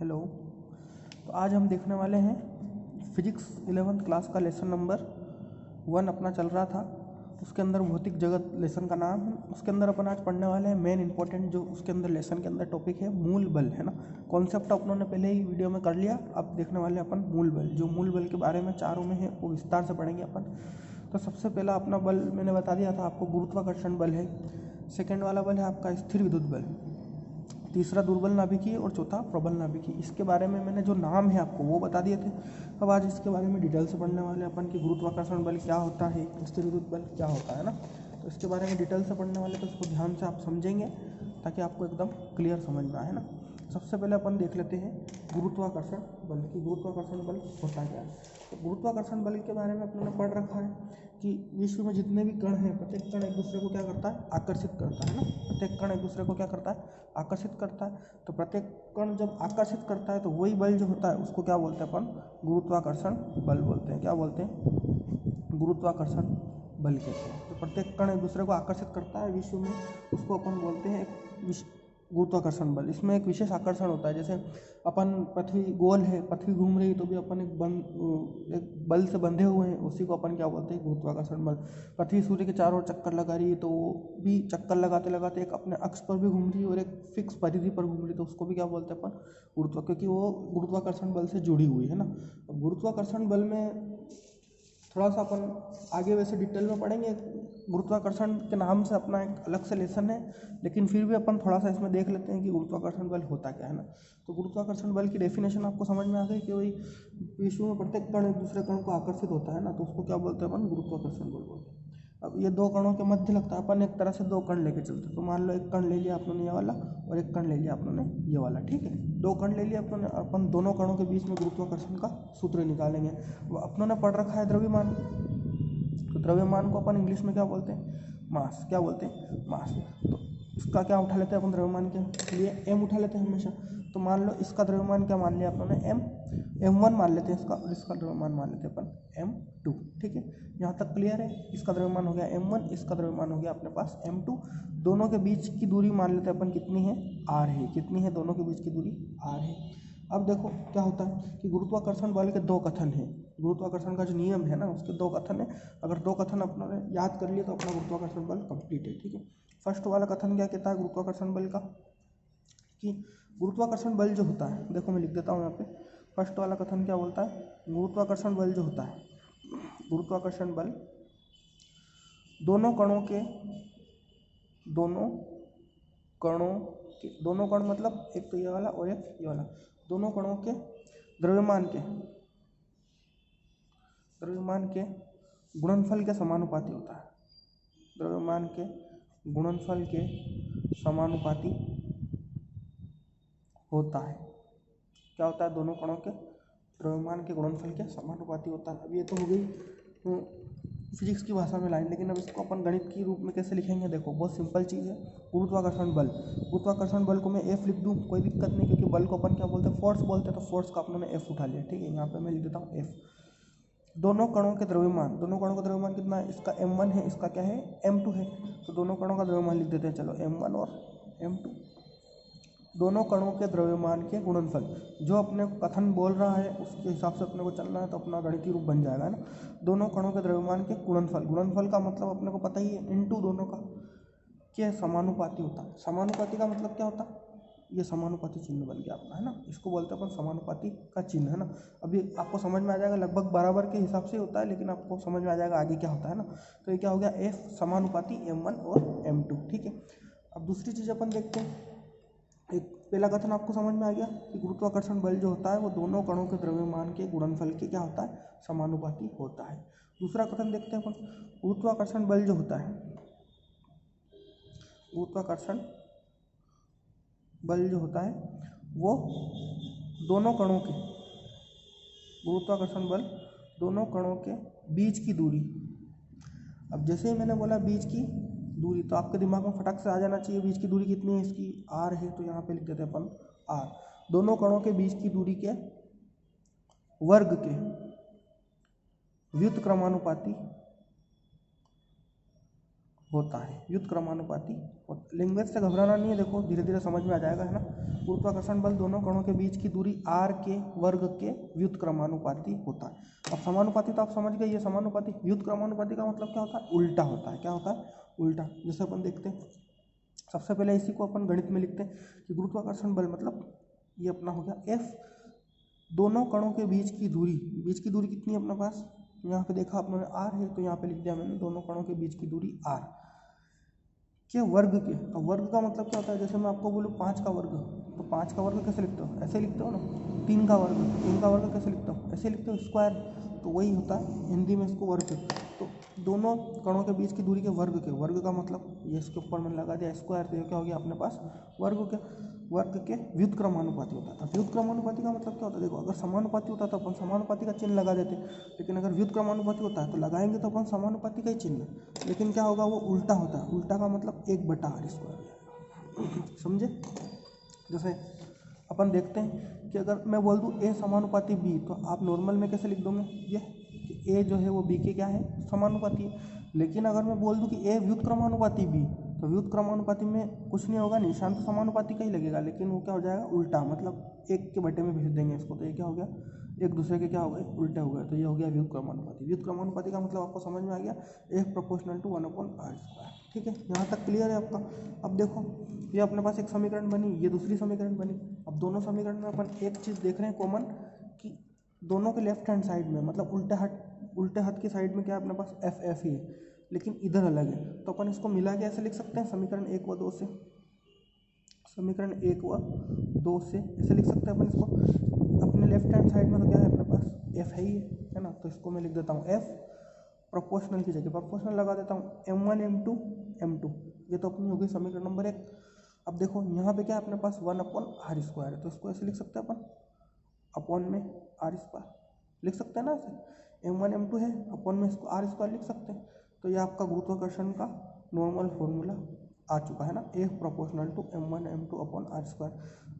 Hello. तो आज हम देखने वाले हैं फिजिक्स 11th क्लास का लेसन नंबर 1 अपना चल रहा था। उसके अंदर भौतिक जगत लेसन का नाम है। उसके अंदर अपन आज पढ़ने वाले हैं मेन इंपॉर्टेंट जो उसके अंदर लेसन के अंदर टॉपिक है मूल बल, है ना। कॉन्सेप्ट अपनों ने पहले ही वीडियो में कर लिया। अब देखने वाले हैं अपन मूल बल। जो मूल बल के बारे में चारों में है वो विस्तार से पढ़ेंगे अपन। तो सबसे पहला अपना बल मैंने बता दिया था आपको, गुरुत्वाकर्षण बल है। सेकेंड वाला बल है आपका स्थिर विद्युत बल। तीसरा दुर्बल नाभिकीय और चौथा प्रबल नाभिकीय। इसके बारे में मैंने जो नाम है आपको वो बता दिए थे। अब आज इसके बारे में डिटेल से पढ़ने वाले अपन कि गुरुत्वाकर्षण बल क्या होता है, स्थिर विद्युत बल क्या होता है ना। तो इसके बारे में डिटेल से पढ़ने वाले तो इसको ध्यान से आप समझेंगे ताकि आपको एकदम क्लियर समझ में आए ना। सबसे पहले अपन देख लेते हैं गुरुत्वाकर्षण बल की गुरुत्वाकर्षण बल होता क्या है। तो गुरुत्वाकर्षण बल के बारे में अपने पढ़ रखा है कि विश्व में जितने भी कण हैं प्रत्येक कण एक दूसरे को क्या करता है, आकर्षित करता है ना। प्रत्येक कण एक दूसरे को क्या करता है, आकर्षित करता है। तो प्रत्येक कण जब आकर्षित करता है तो वही बल जो होता है उसको क्या बोलते हैं अपन, गुरुत्वाकर्षण बल बोलते हैं। क्या बोलते हैं, गुरुत्वाकर्षण बल कहते हैं। तो प्रत्येक कण एक दूसरे को आकर्षित करता है विश्व में, उसको अपन बोलते हैं एक गुरुत्वाकर्षण बल। इसमें एक विशेष आकर्षण होता है। जैसे अपन पृथ्वी गोल है, पृथ्वी घूम रही तो भी अपन एक बल से बंधे हुए हैं, उसी को अपन क्या बोलते हैं, गुरुत्वाकर्षण बल। पृथ्वी सूर्य के चारों ओर चक्कर लगा रही है तो वो भी चक्कर लगाते लगाते एक अपने अक्ष पर भी घूम रही है और एक फिक्स परिधि पर घूम रही है, तो उसको भी क्या बोलते हैं अपन, क्योंकि वो गुरुत्वाकर्षण बल से जुड़ी हुई है ना। अब गुरुत्वाकर्षण बल में थोड़ा सा अपन आगे वैसे डिटेल में पढ़ेंगे। गुरुत्वाकर्षण के नाम से अपना एक अलग से लेसन है, लेकिन फिर भी अपन थोड़ा सा इसमें देख लेते हैं कि गुरुत्वाकर्षण बल होता क्या है ना। तो गुरुत्वाकर्षण बल की डेफिनेशन आपको समझ में आ गई कि वही विश्व में प्रत्येक कण एक दूसरे कण को आकर्षित होता है ना, तो उसको क्या बोलते हैं अपन, गुरुत्वाकर्षण बल बोलते हैं। अब ये दो कणों के मध्य लगता है, अपन एक तरह से दो कण लेके चलते हैं। तो मान लो एक कण ले लिया आपने ये वाला और एक कण ले लिया आपने ये वाला, ठीक है। दो कण ले लिया अपने, अपन दोनों कणों के बीच में गुरुत्वाकर्षण का सूत्र निकालेंगे। वो अपनों ने पढ़ रखा है द्रव्यमान। तो द्रव्यमान को अपन इंग्लिश में क्या बोलते हैं, मास। क्या बोलते हैं, मास। तो इसका क्या उठा लेते हैं अपन द्रव्यमान के लिए, m उठा लेते हैं हमेशा। तो मान लो इसका द्रव्यमान क्या मान लिया अपने, m1 मान लेते हैं इसका, और इसका द्रव्यमान मान लेते हैं अपन m2, ठीक है। यहाँ तक क्लियर है। इसका द्रव्यमान हो गया m1, इसका द्रव्यमान हो गया अपने पास m2। दोनों के बीच की दूरी मान लेते हैं अपन कितनी है, r है। कितनी है, दोनों के बीच की दूरी r है। अब देखो क्या होता है कि गुरुत्वाकर्षण बल के दो कथन हैं। गुरुत्वाकर्षण का जो नियम है ना उसके दो कथन है। अगर दो कथन अपनों ने याद कर लिए तो अपना गुरुत्वाकर्षण बल कंप्लीट है, ठीक है। फर्स्ट वाला कथन क्या कहता है गुरुत्वाकर्षण बल का, कि गुरुत्वाकर्षण बल जो होता है, देखो मैं लिख देता हूँ यहाँ पे। फर्स्ट वाला कथन क्या बोलता है, गुरुत्वाकर्षण बल जो होता है, गुरुत्वाकर्षण बल दोनों कणों के दोनों कण मतलब एक तो ये वाला और एक ये वाला, दोनों कणों के द्रव्यमान के गुणनफल के समानुपाती होता है। द्रव्यमान के गुणनफल के समानुपाती होता है। क्या होता है, दोनों कणों के द्रव्यमान के गुणनफल के समानुपाती होता है। अब ये तो हो गई फिजिक्स की भाषा में लाइन, लेकिन अब इसको अपन गणित के रूप में कैसे लिखेंगे, देखो बहुत सिंपल चीज़ है। गुरुत्वाकर्षण बल को मैं F लिख दूँ, कोई दिक्कत नहीं, क्योंकि बल को अपन क्या बोलते हैं, फोर्स बोलते हैं। तो फोर्स का अपने F उठा लिया, ठीक है। यहाँ पे मैं लिख देता हूँ F। दोनों कणों का द्रव्यमान कितना है, इसका m1 है, इसका क्या है, m2 है। तो दोनों कणों का द्रव्यमान लिख देते हैं, चलो m1 और m2। दोनों कणों के द्रव्यमान के गुणनफल, जो अपने कथन बोल रहा है उसके हिसाब से अपने को चलना है, तो अपना गणितीय रूप बन जाएगा ना। दोनों कणों के द्रव्यमान के गुणनफल का मतलब अपने को पता ही है, इनटू दोनों का क्या समानुपाती होता है। समानुपाती का मतलब क्या होता है, ये समानुपाती चिन्ह बन गया अपना, है ना। इसको बोलते हैं अपन समानुपाती का चिन्ह, है ना। अभी आपको समझ में आ जाएगा, लगभग बराबर के हिसाब से होता है, लेकिन आपको समझ में आ जाएगा आगे क्या होता है ना। तो ये क्या हो गया, F समानुपाती m1 और m2, ठीक है। अब दूसरी चीज़ अपन देखते हैं। एक पहला कथन आपको समझ में आ गया कि गुरुत्वाकर्षण बल जो होता है वो दोनों कणों के द्रव्यमान के गुणनफल के क्या होता है, समानुपाती होता है। दूसरा कथन देखते हैं अपन, गुरुत्वाकर्षण बल जो होता है, गुरुत्वाकर्षण बल जो होता है वो दोनों कणों के, गुरुत्वाकर्षण बल दोनों कणों के बीच की दूरी। अब जैसे ही मैंने बोला बीच की दूरी, तो आपके दिमाग में फटक से आ जाना चाहिए बीच की दूरी कितनी है इसकी, r है। तो यहाँ पे लिख देते हैं अपन r। दोनों कणों के बीच की दूरी के वर्ग के व्युत्क्रमानुपाती होता है, व्युत्क्रमानुपाती होता। लैंग्वेज से घबराना नहीं है, देखो धीरे धीरे समझ में आ जाएगा, है ना। गुरुत्वाकर्षण बल दोनों कणों के बीच की दूरी r के वर्ग के व्युत्क्रमानुपाती होता है। अब समानुपाती तो आप समझ गए, ये समानुपाती। व्युत्क्रमानुपाती का मतलब क्या होता है? उल्टा होता है। क्या होता है? उल्टा। जैसे अपन देखते हैं, सबसे पहले इसी को अपन गणित में लिखते हैं कि गुरुत्वाकर्षण बल मतलब ये अपना हो गया F, दोनों कणों के बीच की दूरी कितनी है अपने पास? यहाँ पे देखा आपने r है, तो यहाँ पे लिख दिया मैंने दोनों कणों के बीच की दूरी r के वर्ग के। अब वर्ग का मतलब क्या होता है? जैसे मैं आपको बोलूँ 5 का वर्ग, तो 5 का वर्ग कैसे लिखते हो? ऐसे लिखते हो ना। 3 का वर्ग कैसे लिखते हो? ऐसे लिखते हो, स्क्वायर। तो वही होता है हिंदी में इसको वर्ग। तो दोनों कणों के बीच की दूरी के वर्ग का मतलब ये इसके ऊपर मैंने लगा दिया स्क्वायर, तो ये क्या हो गया अपने पास? वर्ग के व्युत्क्रमानुपाती होता है। व्युत्क्रमानुपाती का मतलब क्या होता है? देखो, अगर समानुपाती होता तो अपन समानुपाती का चिन्ह लगा देते, लेकिन अगर व्युत्क्रमानुपाती होता है तो लगाएंगे तो अपन समानुपाती का ही चिन्ह, लेकिन क्या होगा? वो उल्टा होता है। उल्टा का मतलब 1/r²। समझे? जैसे अपन देखते हैं कि अगर मैं बोल दूँ a समानुपाती b, तो आप नॉर्मल में कैसे लिख दोगे? ये कि a जो है वो b के क्या है? समानुपाती है। लेकिन अगर मैं बोल दूँ कि a व्युत्क्रमानुपाती b, तो व्युत्क्रमानुपाती में कुछ नहीं होगा, निशान तो समानुपाती का ही लगेगा, लेकिन वो क्या हो जाएगा? उल्टा। मतलब 1 के बटे में भेज देंगे इसको, तो ये क्या हो गया? एक दूसरे के क्या हो गए? उल्टे हो गए। तो ये हो गया व्युत्क्रमानुपाती। व्युत्क्रमानुपाती का मतलब आपको समझ में आ गया, F प्रोपोर्शनल टू 1/r²। ठीक है, यहाँ तक क्लियर है आपका। अब देखो, ये अपने पास एक समीकरण बनी, ये दूसरी समीकरण बनी। अब दोनों समीकरण में अपन एक चीज़ देख रहे हैं कॉमन, कि दोनों के लेफ्ट हैंड साइड में, मतलब उल्टे हाथ की साइड में क्या है अपने पास? F ही है, लेकिन इधर अलग है। तो अपन इसको मिला के ऐसे लिख सकते हैं, समीकरण 1 व 2 से। समीकरण 1 व 2 से ऐसे लिख सकते हैं अपन इसको। अपने लेफ्ट हैंड साइड में तो क्या है अपने पास? F है ना। तो इसको मैं लिख देता हूँ F, प्रोपोर्शनल की जगह प्रोपोर्शनल लगा देता हूँ, m1 m2 m2। ये तो अपनी होगी समीकरण नंबर 1। अब देखो यहाँ पे क्या है अपने पास? 1/r² है, तो इसको ऐसे लिख सकते हैं अपन, अपॉन में r² लिख सकते हैं ना ऐसे। m1 m2 है, अपॉन में इसको r² लिख सकते हैं। तो ये आपका गुरुत्वाकर्षण का नॉर्मल फॉर्मूला आ चुका है ना, F proportional to m1 m2 upon r²।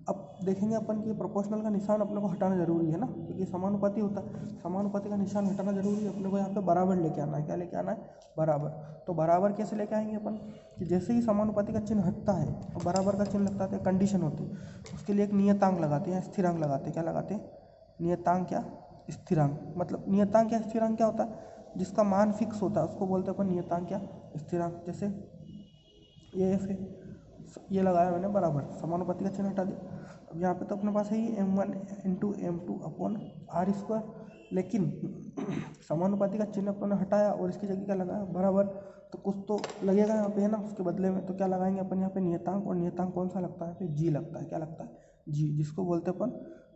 अब देखेंगे अपन कि प्रोपोर्शनल का निशान अपने को हटाना जरूरी है ना, क्योंकि समानुपाती होता है। समानुपाती का निशान हटाना जरूरी है अपने को। यहाँ पे बराबर लेके आना है। क्या लेके आना है? बराबर। तो बराबर कैसे लेके आएंगे अपन? कि जैसे ही समानुपाती का चिन्ह हटता है और बराबर का चिन्ह लगता है, कंडीशन होती है, उसके लिए एक नियतांक लगाते हैं, स्थिरांक लगाते हैं। क्या लगाते हैं? नियतांक या स्थिरांक। मतलब नियतांक या स्थिरांक क्या होता है? जिसका मान फिक्स होता है उसको बोलते हैं अपन नियतांक या स्थिरांक। जैसे ये F है, ये लगाया मैंने बराबर, समानुपाती का चिन्ह हटा दिया। अब यहाँ पे तो अपने पास है ही m1 into m2 upon r², लेकिन समानुपाती का चिन्ह अपने हटाया और इसकी जगह क्या लगाया? बराबर। तो कुछ तो लगेगा यहाँ पे, है ना, उसके बदले में। तो क्या लगाएंगे अपन यहाँ पे? नियतांक। और नियतांक कौन सा लगता है? जी लगता है। क्या लगता है? जी, जिसको बोलते हैं अपन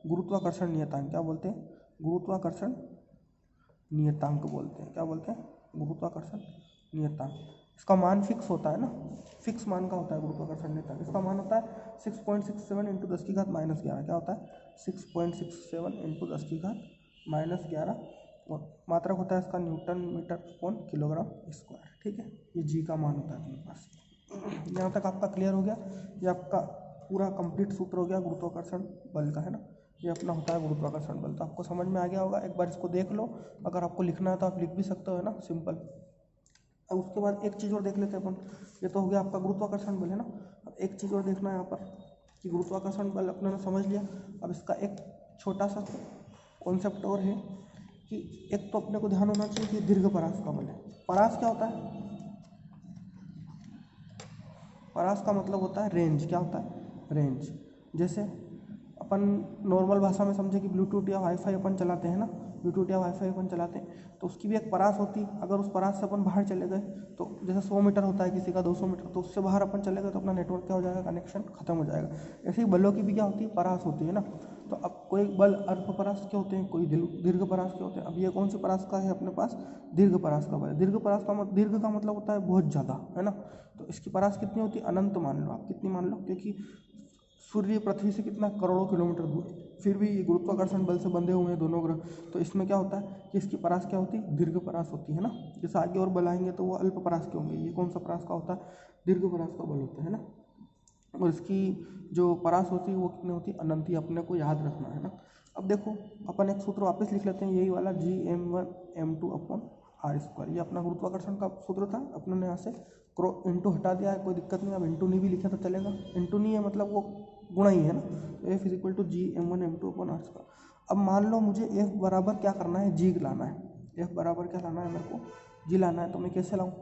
गुरुत्वाकर्षण नियतांक। क्या बोलते हैं? गुरुत्वाकर्षण नियतांक बोलते हैं। क्या बोलते हैं? गुरुत्वाकर्षण नियतांक। इसका मान फिक्स होता है ना, फिक्स मान का होता है गुरुत्वाकर्षण नियतांक। इसका मान होता है 6.67 इंटू 10⁻⁻11। क्या होता है? 6.67 इंटू 10⁻⁻11। और मात्रक होता है इसका newton metre upon kilogram square. ठीक है, ये जी का मान होता है अपने पास। यहाँ तक आपका क्लियर हो गया। ये आपका पूरा कंप्लीट सूत्र हो गया गुरुत्वाकर्षण बल का, है ना। ये अपना होता है गुरुत्वाकर्षण बल। तो आपको समझ में आ गया होगा। एक बार इसको देख लो, अगर आपको लिखना है तो आप लिख भी सकते हो, है ना, सिंपल। अब उसके बाद एक चीज़ और देख लेते हैं अपन। ये तो हो गया आपका गुरुत्वाकर्षण बल, है ना। अब एक चीज़ और देखना है यहाँ पर कि गुरुत्वाकर्षण बल अपने ने समझ लिया। अब इसका एक छोटा सा कॉन्सेप्ट और है कि एक तो अपने को ध्यान होना चाहिए कि दीर्घ परास का बल है। परास क्या होता है? परास का मतलब होता है रेंज। क्या होता है? रेंज। जैसे अपन नॉर्मल भाषा में समझे कि ब्लूटूथ या वाईफाई अपन चलाते हैं ना, ब्लूटूथ या वाईफाई अपन चलाते हैं, तो उसकी भी एक परास होती है। अगर उस परास से अपन बाहर चले गए, तो जैसे 100 मीटर होता है किसी का, 200 मीटर, तो उससे बाहर अपन चले गए तो अपना नेटवर्क क्या हो जाएगा? कनेक्शन खत्म हो जाएगा। ऐसे ही बलों की भी क्या होती है? परास होती है ना। तो अब कोई बल अल्प परास के होते हैं, कोई दीर्घ परास के होते हैं। अब ये कौन सी परास का है अपने पास? दीर्घ परास का बल है। दीर्घ का मतलब होता है बहुत ज़्यादा, है ना। तो इसकी परास कितनी होती है? अनंत मान लो आप। कितनी मान लो? क्योंकि सूर्य पृथ्वी से कितना करोड़ों किलोमीटर दूर है, फिर भी गुरुत्वाकर्षण बल से बंधे हुए हैं दोनों ग्रह। तो इसमें क्या होता है कि इसकी परास क्या होती है? दीर्घ परास होती है ना। जैसे आगे और बल आएंगे तो वो अल्प परास के होंगे। ये कौन सा परास का होता है? दीर्घ परास का बल होता है ना। और इसकी जो परास होती है वो कितनी होती है? अनंत ही। अपने को याद रखना है ना। अब देखो अपन एक सूत्र वापस लिख लेते हैं, यही वाला, G m1 m2 upon R square. ये अपना गुरुत्वाकर्षण का सूत्र था, अपने ने यहाँ से इंटू हटा दिया है, कोई दिक्कत नहीं। अब इंटू नहीं भी लिखे तो चलेगा, इंटू नहीं है मतलब वो गुणा ही है ना। तो F is equal to G m1 m2 upon R square. अब मान लो मुझे एफ बराबर क्या करना है, जी लाना है। एफ बराबर क्या लाना है मेरे को, जी लाना है। तो मैं कैसे लाऊँ,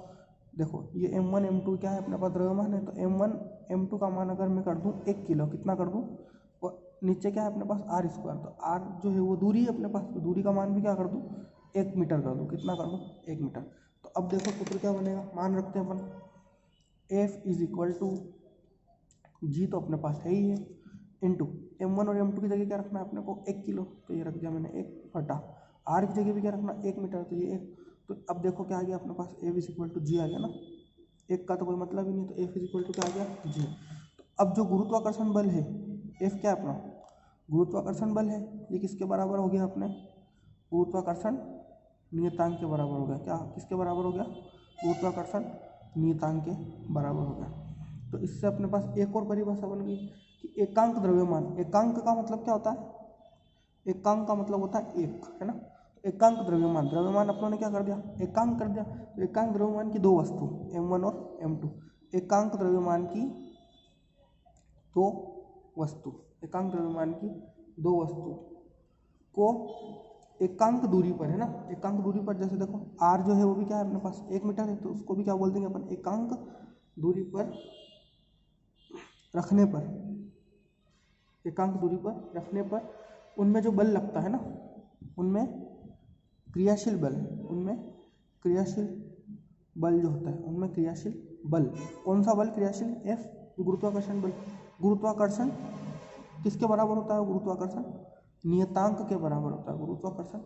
देखो ये m1 m2 क्या है अपने पास द्रव्यमान है, तो m1 m2 का मान अगर मैं कर दूँ 1 किलो, कितना कर दूँ, और नीचे क्या है अपने पास आर स्क्वायर, तो आर जो है वो दूरी है अपने पास, तो दूरी का मान भी क्या कर दूँ 1 मीटर कर दूँ, कितना कर दूँ 1 मीटर। तो अब देखो सूत्र क्या बनेगा, मान रखते हैं अपन एफ इज इक्वल टू जी तो अपने पास है ही है, इंटू m1 और m2 की जगह क्या रखना है अपने को 1 किलो, तो ये रख दिया मैंने 1 हटा, आर की जगह भी क्या रखना 1 मीटर, तो ये 1। तो अब देखो क्या आ गया अपने पास, एफ इज इक्वल टू जी आ गया ना, एक का तो कोई मतलब ही नहीं, तो एफ इज इक्वल टू क्या आ गया जी। तो अब जो गुरुत्वाकर्षण बल है, एफ क्या है अपना गुरुत्वाकर्षण बल है, ये किसके बराबर हो गया अपने गुरुत्वाकर्षण नियतांक के बराबर हो गया। क्या किसके बराबर हो गया, गुरुत्वाकर्षण नियतांक के बराबर हो गया। तो इससे अपने पास एक और परिभाषा बन गई कि एकांक द्रव्यमान, एकांक का मतलब क्या होता है, एकांक का मतलब होता है एक, है ना। एकांक द्रव्यमान, द्रव्यमान अपनों ने क्या कर दिया एकांक कर दिया, तो एकांक द्रव्यमान की दो वस्तु m1 और m2, एकांक द्रव्यमान की दो वस्तु, एकांक द्रव्यमान की दो वस्तु को एकांक दूरी पर, है ना, एकांक दूरी पर, जैसे देखो r जो है वो भी क्या है अपने पास 1 मीटर है, तो उसको भी क्या बोल देंगे अपन एकांक दूरी पर रखने पर, एकांक दूरी पर रखने पर उनमें जो बल लगता है ना, उनमें क्रियाशील बल, उनमें क्रियाशील बल जो होता है, उनमें क्रियाशील बल, कौन सा बल क्रियाशील, एफ गुरुत्वाकर्षण बल। गुरुत्वाकर्षण किसके बराबर होता है, गुरुत्वाकर्षण नियतांक के बराबर होता है, गुरुत्वाकर्षण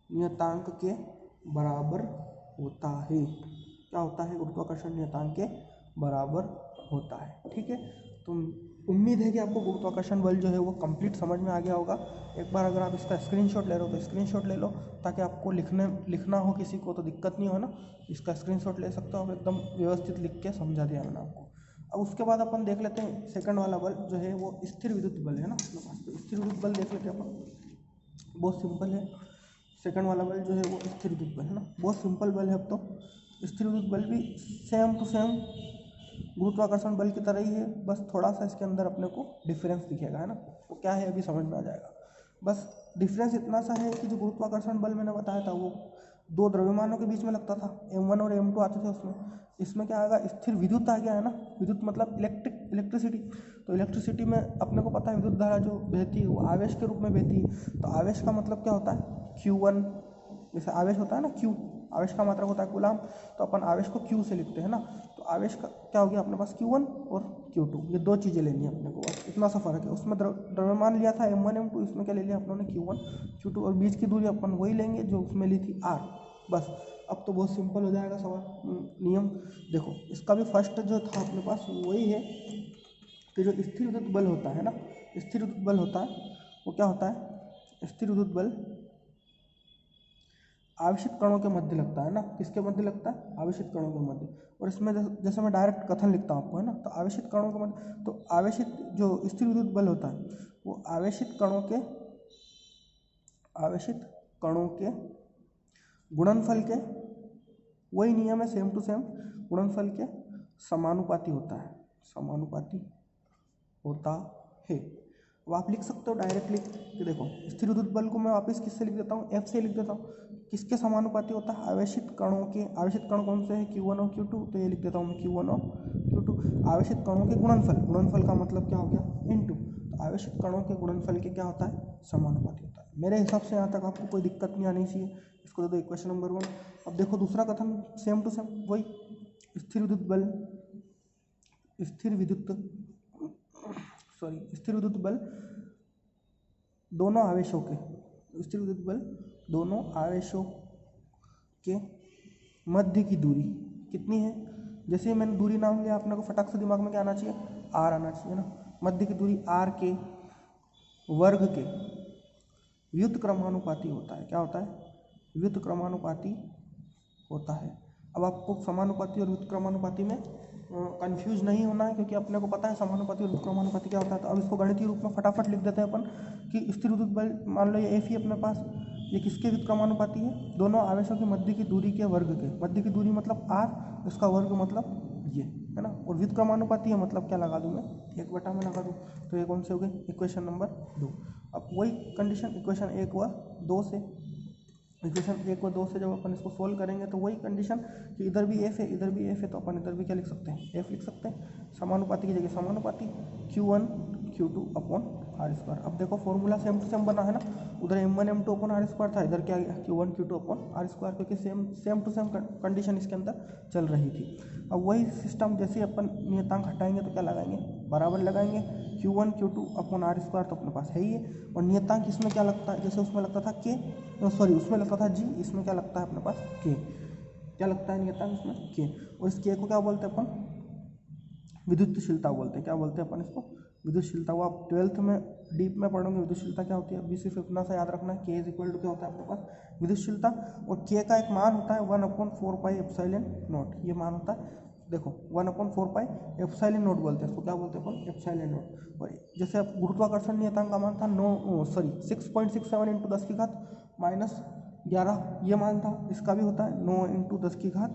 नियतांक के बराबर होता है। क्या होता है, गुरुत्वाकर्षण नियतांक के बराबर होता है। ठीक है, तो उम्मीद है कि आपको गुरुत्वाकर्षण बल जो है वो कंप्लीट समझ में आ गया होगा। एक बार अगर आप इसका स्क्रीनशॉट ले रहे हो तो स्क्रीनशॉट ले लो, ताकि आपको लिखना हो किसी को तो दिक्कत नहीं हो ना, इसका स्क्रीनशॉट ले सकते हो आप, एकदम व्यवस्थित लिख के समझा दिया मैंने आपको। अब उसके बाद अपन देख लेते हैं सेकंड वाला बल जो है वो स्थिर विद्युत बल है ना अपने पास, तो स्थिर विद्युत बल देख लेते हैं अपन, बहुत सिंपल है। सेकंड वाला बल जो है वो स्थिर विद्युत बल है ना, बहुत सिंपल बल है। अब तो स्थिर विद्युत बल भी सेम टू सेम गुरुत्वाकर्षण बल की तरह ही है, बस थोड़ा सा इसके अंदर अपने को डिफरेंस दिखेगा, है ना, वो क्या है अभी समझ में आ जाएगा। बस डिफरेंस इतना सा है कि जो गुरुत्वाकर्षण बल मैंने बताया था वो दो द्रव्यमानों के बीच में लगता था, m1 और m2 आते थे उसमें, इसमें क्या आएगा स्थिर विद्युत आ गया, है ना, विद्युत मतलब इलेक्ट्रिसिटी। तो इलेक्ट्रिसिटी में अपने को पता है विद्युत धारा जो बहती है वो आवेश के रूप में बहती है, तो आवेश का मतलब क्या होता है Q1, जैसे आवेश होता है ना Q, आवेश का मात्रक होता है कूलाम, तो अपन आवेश को Q से लिखते हैं ना, तो आवेश का क्या हो गया अपने पास Q1 और Q2, ये दो चीज़ें लेनी है अपने को, बस इतना सा फर्क है। उसमें द्रव्यमान लिया था m1 m2, इसमें क्या ले लिया अपनों ने Q1 Q2, और बीच की दूरी अपन वही लेंगे जो उसमें ली थी r, बस। अब तो बहुत सिंपल हो जाएगा सवाल। नियम देखो, इसका भी फर्स्ट जो था अपने पास वही है कि जो स्थिर विद्युत बल होता है ना, स्थिर विद्युत बल होता है वो क्या होता है, स्थिर विद्युत बल आवेशित कणों के मध्य लगता है ना, किसके मध्य लगता है, आवेशित कणों के मध्य। और इसमें जैसे मैं डायरेक्ट कथन लिखता हूँ आपको, है ना, तो आवेशित कणों के मध्य, तो आवेशित जो स्थिर विद्युत बल होता है वो आवेशित कणों के गुणनफल के, वही नियम है सेम टू सेम, गुणनफल के समानुपाती होता है, समानुपाती होता है। अब आप लिख सकते हो डायरेक्टली कि देखो स्थिर विद्युत बल को मैं वापस किससे लिख देता हूँ, F से लिख देता हूँ, किसके समानुपाती होता है, आवेशित कणों के। आवेशित कण कौन से हैं, Q1 और Q2, तो ये लिख देता हूँ मैं Q1 और Q2। आवेशित कणों के गुणनफल, गुणनफल का मतलब क्या हो गया इनटू, तो आवेशित कणों के गुणनफल के क्या होता है, समानुपाती होता है। मेरे हिसाब से यहाँ तक आपको कोई दिक्कत नहीं आनी चाहिए, इसको दे दो इक्वेशन नंबर 1। अब देखो दूसरा कथन सेम टू सेम वही, स्थिर विद्युत बल दोनों आवेशों के, स्थिर विद्युत बल दोनों आवेशों के मध्य की दूरी कितनी है, जैसे मैंने दूरी नाम लिया अपने को फटाक से दिमाग में क्या आना चाहिए, r आना चाहिए ना। मध्य की दूरी r के वर्ग के व्युत्क्रमानुपाती क्रमानुपाती होता है। क्या होता है, व्युत्क्रमानुपाती क्रमानुपाती होता है। अब आपको समानुपाती और व्युत्क्रमानुपाती में कंफ्यूज नहीं होना है, क्योंकि अपने को पता है समानुपाती और व्युत्क्रमानुपाती क्या होता है। तो अब इसको गणितीय रूप में फटाफट लिख देते हैं अपन कि स्थिर विद्युत बल, मान लो ये F ही अपने पास ये किसके व्युत्क्रमानुपाती है? दोनों आवेशों की मध्य की दूरी के वर्ग के। मध्य की दूरी मतलब r, इसका वर्ग मतलब ये, है ना। और व्युत्क्रमानुपाती है मतलब क्या लगा दूँ मैं? 1 में लगा दूँ। तो ये कौन से हो गए? Equation number 2। अब वही कंडीशन इक्वेशन 1 व 2 से, इक्वेशन 1 व 2 से जब अपन इसको सोल्व करेंगे तो वही कंडीशन कि इधर भी एफ है इधर भी एफ है, तो अपन इधर भी क्या लिख सकते हैं? एफ लिख सकते हैं। समानुपाती की जगह समानुपाती Q1 Q2 upon R square. अब देखो फॉर्मूला सेम टू सेम बना है ना, उधर M1 M2 upon R square था, इधर क्या आ गया? Q1 Q2 upon R square, क्योंकि सेम टू सेम कंडीशन इसके अंदर चल रही थी। अब वही सिस्टम जैसे अपन नियतांक हटाएंगे तो क्या लगाएंगे? बराबर लगाएंगे। Q1 Q2 upon R square तो अपने पास है ही है, और नियतांक इसमें क्या लगता है? जैसे उसमें लगता था K, सॉरी उसमें लगता था G, इसमें क्या लगता है अपने पास? K। क्या लगता है नियतांक इसमें? K। और इस K को क्या बोलते हैं अपन? विद्युतशीलता बोलते हैं। क्या बोलते हैं अपन इसको? विद्युतशीलता। वो आप 12th में डीप में पढ़ोगे विद्युतशीलता क्या होती है। अभी सिर्फ इतना सा याद रखना है, K इज इक्वल टू क्या होता है अपने पास? विद्युतशीलता। और K का एक मान होता है 1/4 पाई एप्सिलॉन नॉट, ये मान होता है देखो 1/4 पाई एप्सिलॉन नॉट बोलते हैं इसको। क्या बोलते हैं अपन? Epsilon not. और जैसे अब गुरुत्वाकर्षण नियतांक का मान था 6.67 × 10⁻11, ये मान था। इसका भी होता है 9 × 10⁹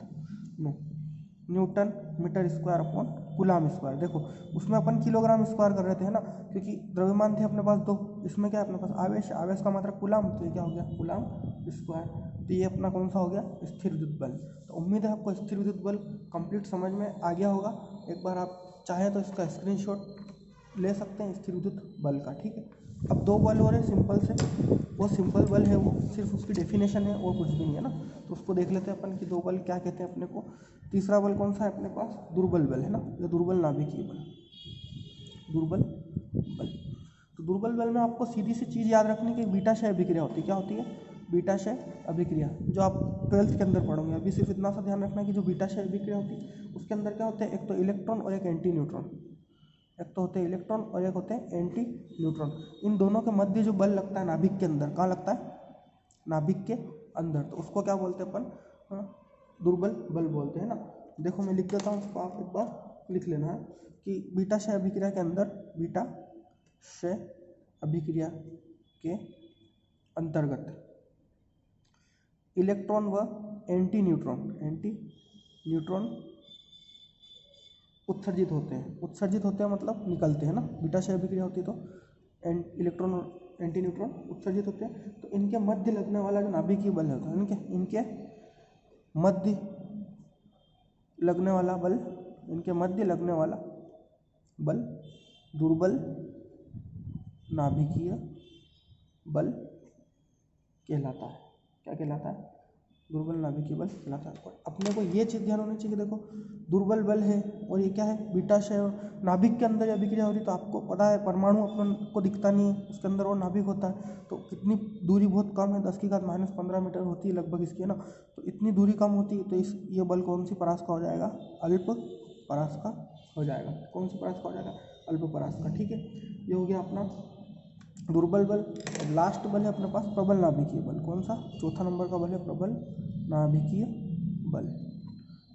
newton metre square upon coulomb square. देखो उसमें अपन किलोग्राम स्क्वायर कर रहे थे, है ना, क्योंकि द्रव्यमान थे अपने पास 2, इसमें क्या है अपने पास? आवेश, आवेश का मात्रा कूलाम, तो ये क्या हो गया? Coulomb square. तो ये अपना कौन सा हो गया? स्थिर विद्युत बल। तो उम्मीद है आपको स्थिर विद्युत बल कंप्लीट समझ में आ गया होगा। एक बार आप चाहें तो इसका स्क्रीनशॉट ले सकते हैं स्थिर विद्युत बल का, ठीक है। अब 2 बल हो रहे सिंपल से, वो सिंपल बल है, वो सिर्फ उसकी डेफिनेशन है और कुछ भी नहीं है ना। तो उसको देख लेते हैं अपन कि 2 बल क्या कहते हैं अपने को। तीसरा बल कौन सा है अपने पास? दुर्बल बल, है ना, ये दुर्बल नाभिकीय बल, दुर्बल बल। तो दुर्बल बल में आपको सीधी सी चीज़ याद रखनी कि बीटाशय अभिक्रिया होती है। क्या होती है? बीटाशय अभिक्रिया, जो आप 12th के अंदर पढ़ोगे। अभी सिर्फ इतना सा ध्यान रखना है कि जो बीटाशय अभिक्रिया होती है उसके अंदर क्या होते हैं? एक तो इलेक्ट्रॉन और एक एंटी न्यूट्रॉन। एक तो होते हैं इलेक्ट्रॉन और एक होते हैं एंटी न्यूट्रॉन। इन दोनों के मध्य जो बल लगता है नाभिक के अंदर, कहाँ लगता है? नाभिक के अंदर, तो उसको क्या बोलते हैं अपन? दुर्बल बल बोलते हैं ना। देखो मैं लिख देता हूँ उसको, आप एक बार लिख लेना है कि बीटाशय अभिक्रिया के अंदर, बीटाशय अभिक्रिया के अंतर्गत इलेक्ट्रॉन व एंटी न्यूट्रॉन उत्सर्जित होते हैं। उत्सर्जित होते हैं मतलब निकलते हैं ना। बीटाशय अभिक्रिया होती है तो इलेक्ट्रॉन और एंटी न्यूट्रॉन उत्सर्जित होते हैं। तो इनके मध्य लगने वाला जो नाभिकीय बल होता है, इनके मध्य लगने वाला बल, इनके मध्य लगने वाला बल दुर्बल नाभिकीय बल कहलाता है। क्या कहलाता है? दुर्बल नाभिकीय बल कहलाता है। और अपने को ये चीज़ ध्यान होनी चाहिए कि देखो दुर्बल बल है और ये क्या है? बीटाशय नाभिक के अंदर अभिक्रिया हो रही, तो आपको पता है परमाणु अपन को दिखता नहीं है, उसके अंदर और नाभिक होता है। तो कितनी दूरी बहुत कम है, 10⁻−15 मीटर होती है लगभग इसकी, है ना। तो इतनी दूरी कम होती है, तो ये बल कौन सी परास का हो जाएगा? अल्प परास का हो जाएगा। कौन सी परास का हो जाएगा? अल्प परास का, ठीक है। ये हो गया अपना दुर्बल बल। लास्ट बल है अपने पास प्रबल नाभिकीय बल। कौन सा? चौथा नंबर का बल है प्रबल नाभिकीय बल।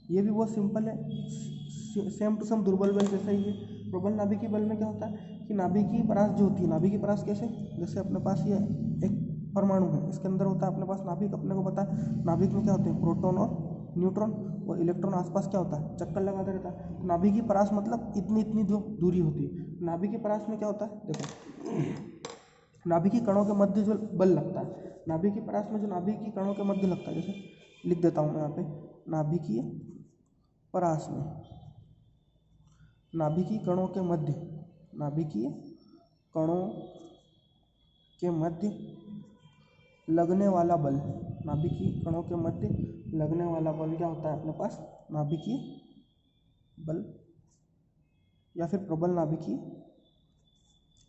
ये भी बहुत सिंपल है, सेम टू सेम दुर्बल बल जैसा ही है। प्रबल नाभिकीय बल में क्या होता है कि नाभिकीय परास जो होती है, नाभिकीय परास कैसे? जैसे अपने पास ये एक परमाणु है, इसके अंदर होता है अपने पास नाभिक। अपने को पता है नाभिक में क्या होते हैं? प्रोटॉन और न्यूट्रॉन, और इलेक्ट्रॉन आसपास क्या होता है? चक्कर लगाते रहता है। तो नाभिकीय परास मतलब इतनी जो दूरी होती है। नाभिकीय परास में क्या होता है? देखो नाभिकीय कणों के मध्य जो बल लगता है, नाभिकीय परास में जो नाभिकीय कणों के मध्य लगता है, जैसे लिख देता हूँ मैं यहाँ पे, नाभिकीय परास में नाभिकीय कणों के मध्य, नाभिकीय कणों के मध्य लगने वाला बल, नाभिकीय कणों के मध्य लगने वाला बल क्या होता है अपने पास? नाभिकीय बल या फिर प्रबल नाभिकीय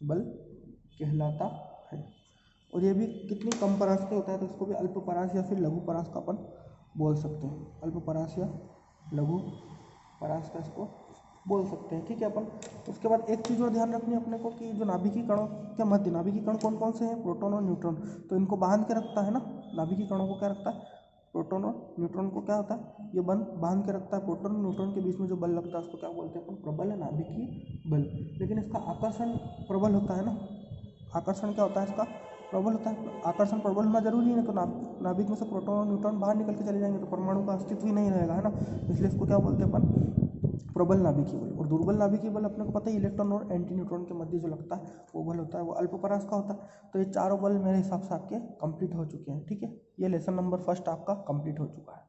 बल कहलाता है। और ये भी कितनी कम परास का होता है, तो इसको भी अल्प परास या फिर लघु परास का अपन बोल सकते हैं। अल्प परास या लघु परास का इसको बोल सकते हैं, ठीक है अपन। उसके बाद एक चीज़ और ध्यान रखनी है अपने को कि जो नाभिकीय कणों के मध्य, नाभिकीय कण कौन कौन से हैं? प्रोटॉन और न्यूट्रॉन। तो इनको बांध के रखता है ना, नाभिकीय कणों को क्या रखता है? प्रोटॉन और न्यूट्रॉन को क्या होता है? ये बांध के रखता है। प्रोटॉन और न्यूट्रॉन के बीच में जो बल लगता है उसको क्या बोलते हैं अपन? प्रबल नाभिकीय बल। लेकिन इसका आकर्षण प्रबल होता है ना, आकर्षण क्या होता है इसका? प्रबल होता है, आकर्षण प्रबल होना जरूरी है, तो नाभिक में से प्रोटॉन और न्यूट्रॉन बाहर निकल के चले जाएंगे तो परमाणु का अस्तित्व ही नहीं रहेगा, है ना। इसलिए इसको क्या बोलते हैं अपन, प्रबल नाभिकीय बल। और दुर्बल नाभिकीय बल अपने को पता है, इलेक्ट्रॉन और एंटी न्यूट्रॉन के मध्य जो लगता है वो बल होता है, वो अल्पपरास का होता है। तो ये चारों बल मेरे हिसाब से आपके कंप्लीट हो चुके हैं, ठीक है। ये लेसन नंबर फर्स्ट आपका कंप्लीट हो चुका है।